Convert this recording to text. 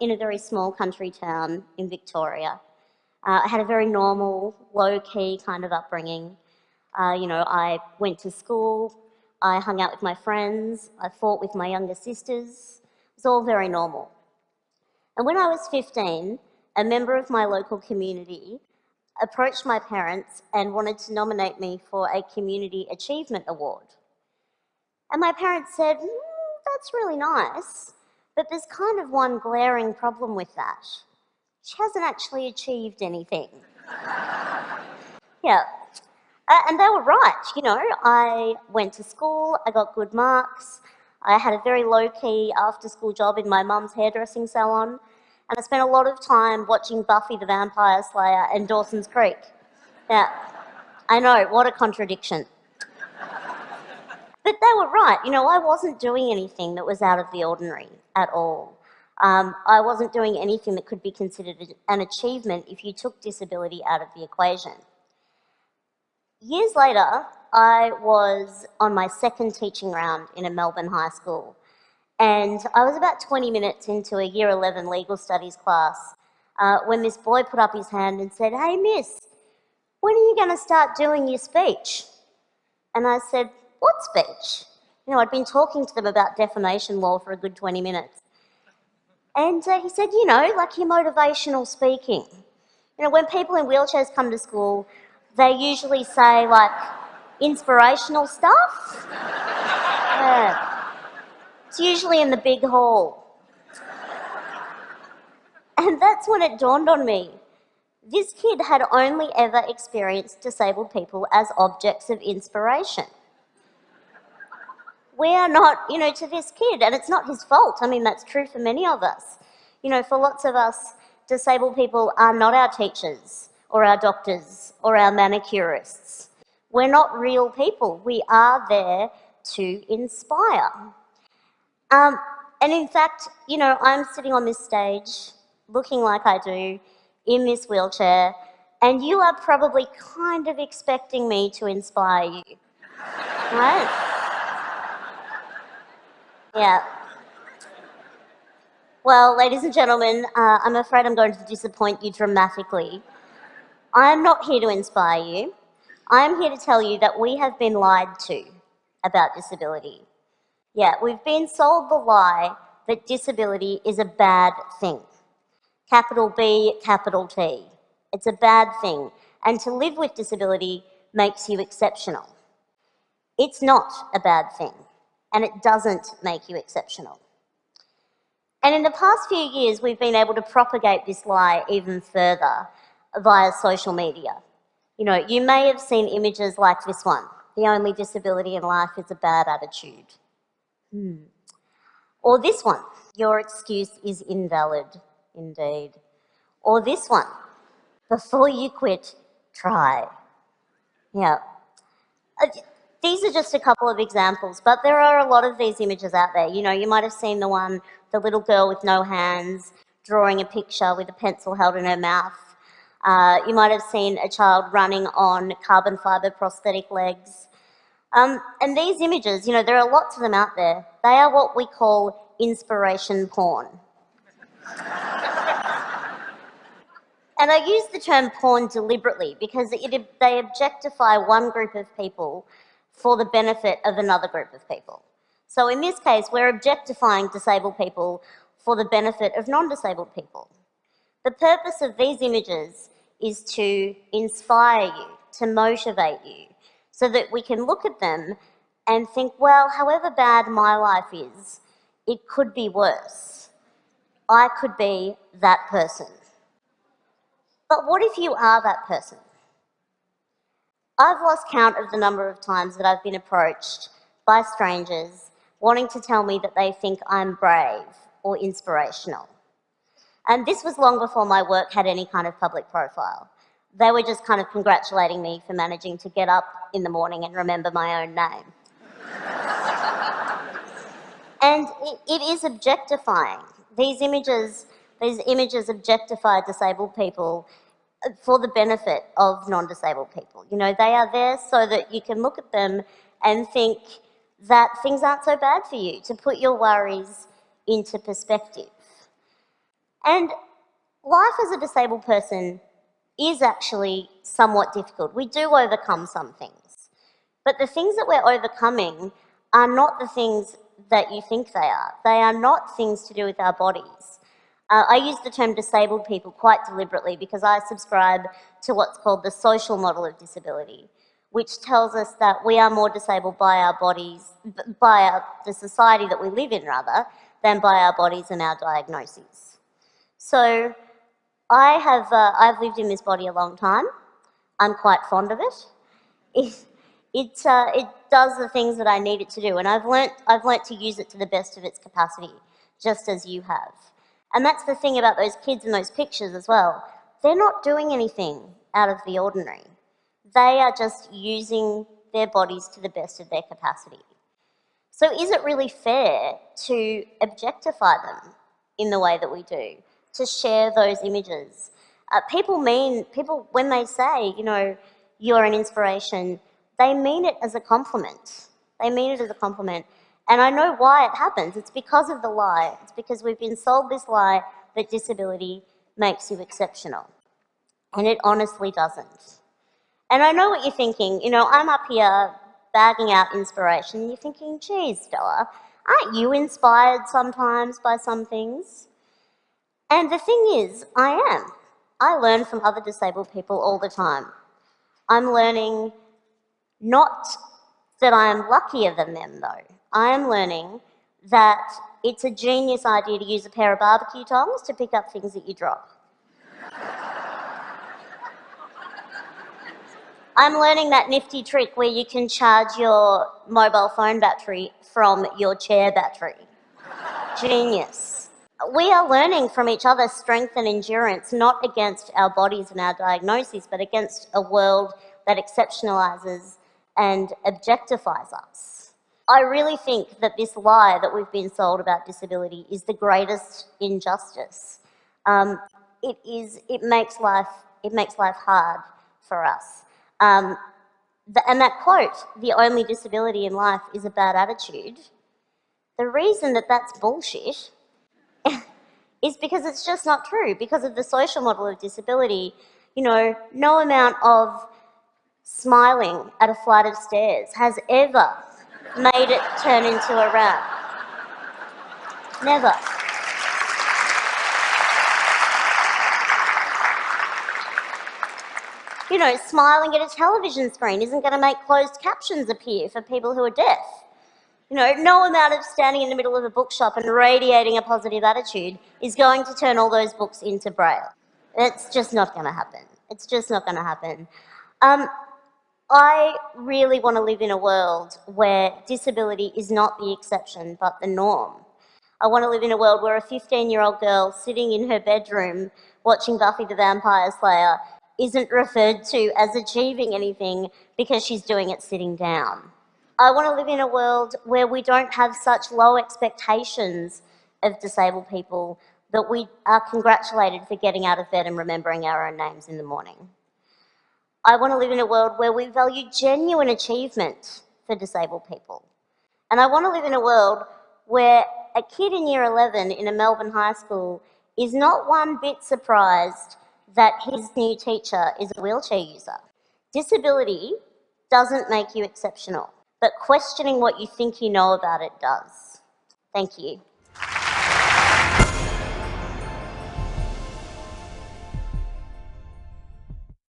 in a very small country town in Victoria. I had a very normal, low-key kind of upbringing. I went to school, I hung out with my friends, I fought with my younger sisters. It was all very normal. And when I was 15, a member of my local community approached my parents and wanted to nominate me for a Community Achievement Award. And my parents said, that's really nice, but there's kind of one glaring problem with that. She hasn't actually achieved anything. Yeah. And they were right, I went to school, I got good marks, I had a very low-key after-school job in my mum's hairdressing salon, and I spent a lot of time watching Buffy the Vampire Slayer and Dawson's Creek. Yeah, I know, what a contradiction. But they were right, I wasn't doing anything that was out of the ordinary at all. I wasn't doing anything that could be considered an achievement if you took disability out of the equation. Years later, I was on my second teaching round in a Melbourne high school, and I was about 20 minutes into a Year 11 legal studies class when this boy put up his hand and said, "Hey miss, when are you going to start doing your speech?" And I said, "What speech?" I'd been talking to them about defamation law for a good 20 minutes. And he said, like your motivational speaking. When people in wheelchairs come to school, they usually say, like, inspirational stuff. Yeah. It's usually in the big hall. And that's when it dawned on me. This kid had only ever experienced disabled people as objects of inspiration. We are not, to this kid, and it's not his fault. I mean, that's true for many of us. For lots of us, disabled people are not our teachers or our doctors or our manicurists. We're not real people. We are there to inspire. And in fact, I'm sitting on this stage looking like I do in this wheelchair, and you are probably kind of expecting me to inspire you, right? Yeah. Well, ladies and gentlemen, I'm afraid I'm going to disappoint you dramatically. I'm not here to inspire you. I'm here to tell you that we have been lied to about disability. Yeah, we've been sold the lie that disability is a bad thing. Capital B, capital T. It's a bad thing, and to live with disability makes you exceptional. It's not a bad thing, and it doesn't make you exceptional. And in the past few years, we've been able to propagate this lie even further via social media. You may have seen images like this one. The only disability in life is a bad attitude. Or this one. Your excuse is invalid, indeed. Or this one. Before you quit, try. Yeah. These are just a couple of examples, but there are a lot of these images out there. You might have seen the one, the little girl with no hands, drawing a picture with a pencil held in her mouth. You might have seen a child running on carbon fibre prosthetic legs. And these images, there are lots of them out there. They are what we call inspiration porn. And I use the term porn deliberately because they objectify one group of people for the benefit of another group of people. So in this case, we're objectifying disabled people for the benefit of non-disabled people. The purpose of these images is to inspire you, to motivate you, so that we can look at them and think, well, however bad my life is, it could be worse. I could be that person. But what if you are that person? I've lost count of the number of times that I've been approached by strangers wanting to tell me that they think I'm brave or inspirational. And this was long before my work had any kind of public profile. They were just kind of congratulating me for managing to get up in the morning and remember my own name. And it is objectifying. These images objectify disabled people for the benefit of non-disabled people. They are there so that you can look at them and think that things aren't so bad for you, to put your worries into perspective. And life as a disabled person is actually somewhat difficult. We do overcome some things. But the things that we're overcoming are not the things that you think they are. They are not things to do with our bodies. I use the term disabled people quite deliberately because I subscribe to what's called the social model of disability, which tells us that we are more disabled by our bodies, the society that we live in rather, than by our bodies and our diagnoses. So I've lived in this body a long time. I'm quite fond of it. It does the things that I need it to do, and I've learnt to use it to the best of its capacity, just as you have. And that's the thing about those kids in those pictures as well. They're not doing anything out of the ordinary. They are just using their bodies to the best of their capacity. So is it really fair to objectify them in the way that we do, to share those images? People, when they say, you're an inspiration, they mean it as a compliment. They mean it as a compliment. And I know why it happens. It's because of the lie. It's because we've been sold this lie that disability makes you exceptional. And it honestly doesn't. And I know what you're thinking. I'm up here bagging out inspiration, and you're thinking, geez, Stella, aren't you inspired sometimes by some things? And the thing is, I am. I learn from other disabled people all the time. I'm learning not that I'm luckier than them, though. I am learning that it's a genius idea to use a pair of barbecue tongs to pick up things that you drop. I'm learning that nifty trick where you can charge your mobile phone battery from your chair battery. Genius. We are learning from each other strength and endurance, not against our bodies and our diagnoses, but against a world that exceptionalizes and objectifies us. I really think that this lie that we've been sold about disability is the greatest injustice. It makes life hard for us. And that quote, "the only disability in life is a bad attitude," the reason that that's bullshit is because it's just not true. Because of the social model of disability, no amount of smiling at a flight of stairs has ever made it turn into a rap. Never. Smiling at a television screen isn't going to make closed captions appear for people who are deaf. No amount of standing in the middle of a bookshop and radiating a positive attitude is going to turn all those books into Braille. It's just not going to happen. It's just not going to happen. I really want to live in a world where disability is not the exception but the norm. I want to live in a world where a 15-year-old girl sitting in her bedroom watching Buffy the Vampire Slayer isn't referred to as achieving anything because she's doing it sitting down. I want to live in a world where we don't have such low expectations of disabled people that we are congratulated for getting out of bed and remembering our own names in the morning. I want to live in a world where we value genuine achievement for disabled people. And I want to live in a world where a kid in year 11 in a Melbourne high school is not one bit surprised that his new teacher is a wheelchair user. Disability doesn't make you exceptional, but questioning what you think you know about it does. Thank you.